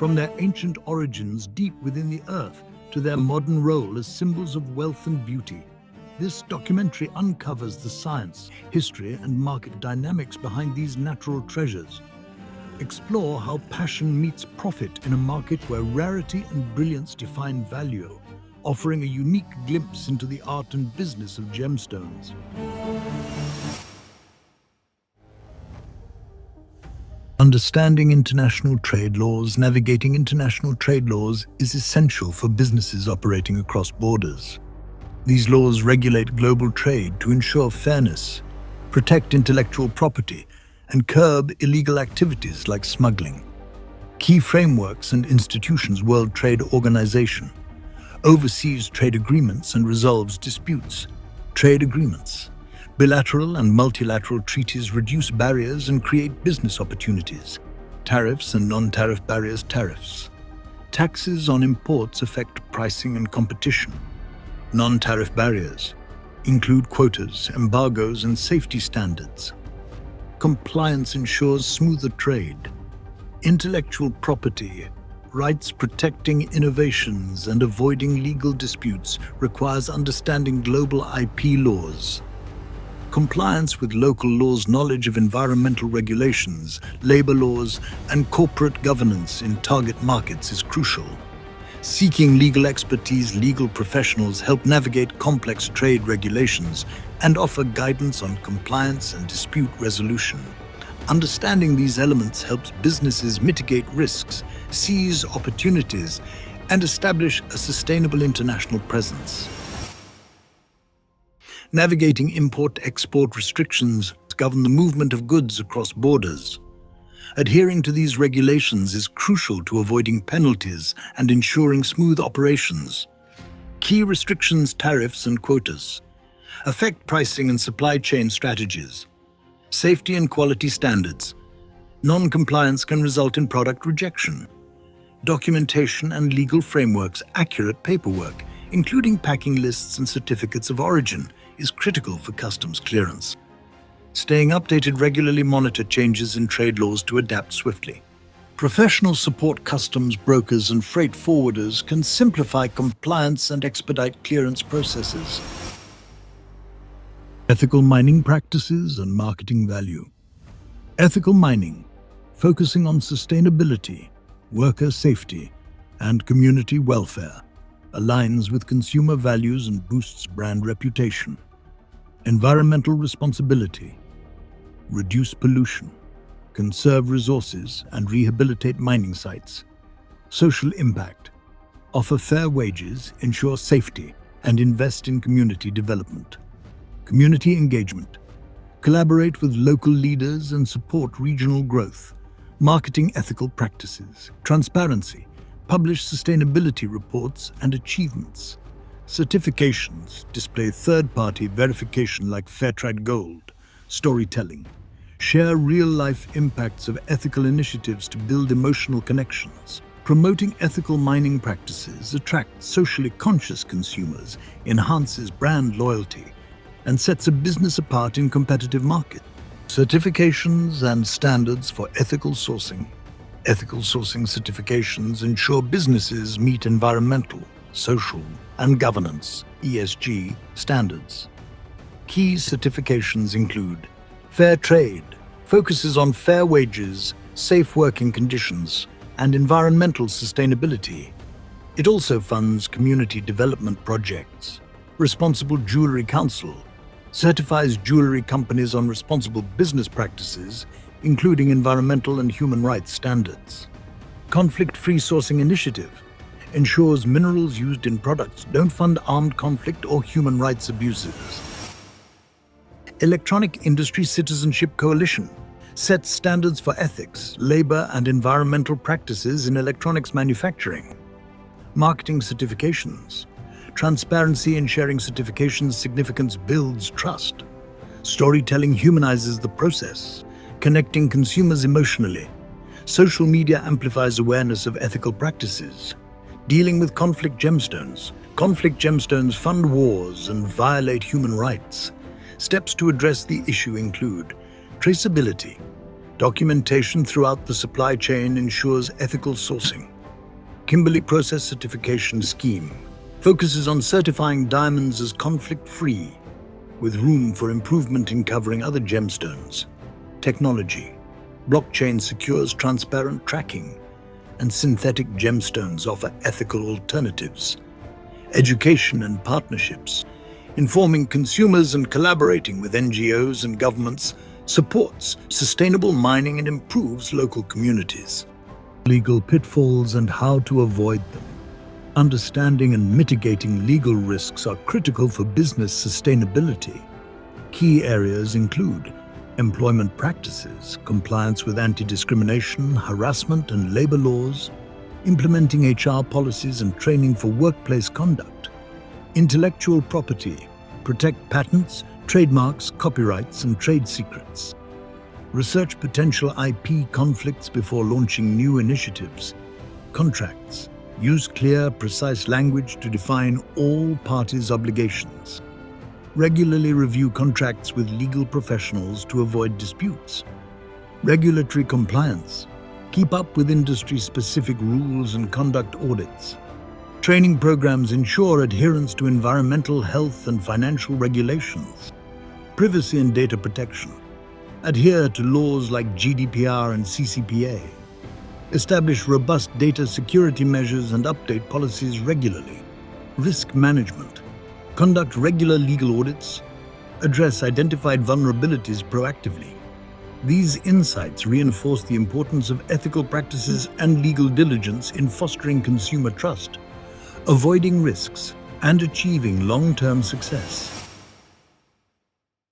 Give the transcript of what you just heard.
from their ancient origins deep within the earth to their modern role as symbols of wealth and beauty. This documentary uncovers the science, history, and market dynamics behind these natural treasures. Explore how passion meets profit in a market where rarity and brilliance define value, offering a unique glimpse into the art and business of gemstones. Understanding international trade laws. Navigating international trade laws is essential for businesses operating across borders. These laws regulate global trade to ensure fairness, protect intellectual property, and curb illegal activities like smuggling. Key frameworks and institutions: World Trade Organization oversees trade agreements and resolves disputes. Trade agreements. Bilateral and multilateral treaties reduce barriers and create business opportunities. Tariffs and non-tariff barriers. Tariffs. Taxes on imports affect pricing and competition. Non-tariff barriers include quotas, embargoes, and safety standards. Compliance ensures smoother trade. Intellectual property rights. Protecting innovations and avoiding legal disputes requires understanding global IP laws. Compliance with local laws. Knowledge of environmental regulations, labor laws, and corporate governance in target markets is crucial. Seeking legal expertise. Legal professionals help navigate complex trade regulations and offer guidance on compliance and dispute resolution. Understanding these elements helps businesses mitigate risks, seize opportunities, and establish a sustainable international presence. Navigating import-export restrictions govern the movement of goods across borders. Adhering to these regulations is crucial to avoiding penalties and ensuring smooth operations. Key restrictions. Tariffs and quotas affect pricing and supply chain strategies. Safety and quality standards. Non-compliance can result in product rejection. Documentation and legal frameworks. Accurate paperwork, including packing lists and certificates of origin, is critical for customs clearance. Staying updated regularly. Monitor changes in trade laws to adapt swiftly. Professionals support customs brokers and freight forwarders can simplify compliance and expedite clearance processes. Ethical mining practices and marketing value. Ethical mining, focusing on sustainability, worker safety, and community welfare, aligns with consumer values and boosts brand reputation. Environmental responsibility, reduce pollution, conserve resources, and rehabilitate mining sites. Social impact, offer fair wages, ensure safety, and invest in community development. Community engagement, collaborate with local leaders and support regional growth. Marketing ethical practices. Transparency, publish sustainability reports and achievements. Certifications, display third-party verification like Fairtrade Gold. Storytelling, share real-life impacts of ethical initiatives to build emotional connections. Promoting ethical mining practices attracts socially conscious consumers, enhances brand loyalty, and sets a business apart in competitive markets. Certifications and standards for ethical sourcing. Ethical sourcing certifications ensure businesses meet environmental, social, and governance (ESG) standards. Key certifications include Fair Trade, focuses on fair wages, safe working conditions, and environmental sustainability. It also funds community development projects. Responsible Jewelry Council certifies jewelry companies on responsible business practices, including environmental and human rights standards. Conflict-Free Sourcing Initiative ensures minerals used in products don't fund armed conflict or human rights abuses. Electronic Industry Citizenship Coalition sets standards for ethics, labor, and environmental practices in electronics manufacturing. Marketing certifications. Transparency in sharing certifications significance builds trust. Storytelling humanizes the process, connecting consumers emotionally. Social media amplifies awareness of ethical practices. Dealing with conflict gemstones. Conflict gemstones fund wars and violate human rights. Steps to address the issue include traceability. Documentation throughout the supply chain ensures ethical sourcing. Kimberley Process Certification Scheme focuses on certifying diamonds as conflict-free, with room for improvement in covering other gemstones. Technology. Blockchain secures transparent tracking, and synthetic gemstones offer ethical alternatives. Education and partnerships. Informing consumers and collaborating with NGOs and governments supports sustainable mining and improves local communities. Legal pitfalls and how to avoid them. Understanding and mitigating legal risks are critical for business sustainability. Key areas include employment practices, compliance with anti-discrimination, harassment and labor laws, implementing HR policies and training for workplace conduct, intellectual property, protect patents, trademarks, copyrights and trade secrets, research potential IP conflicts before launching new initiatives, contracts, use clear, precise language to define all parties' obligations. Regularly review contracts with legal professionals to avoid disputes. Regulatory compliance. Keep up with industry-specific rules and conduct audits. Training programs ensure adherence to environmental, health, and financial regulations. Privacy and data protection. Adhere to laws like GDPR and CCPA. Establish robust data security measures and update policies regularly. Risk management. Conduct regular legal audits. Address identified vulnerabilities proactively. These insights reinforce the importance of ethical practices and legal diligence in fostering consumer trust, avoiding risks, and achieving long-term success.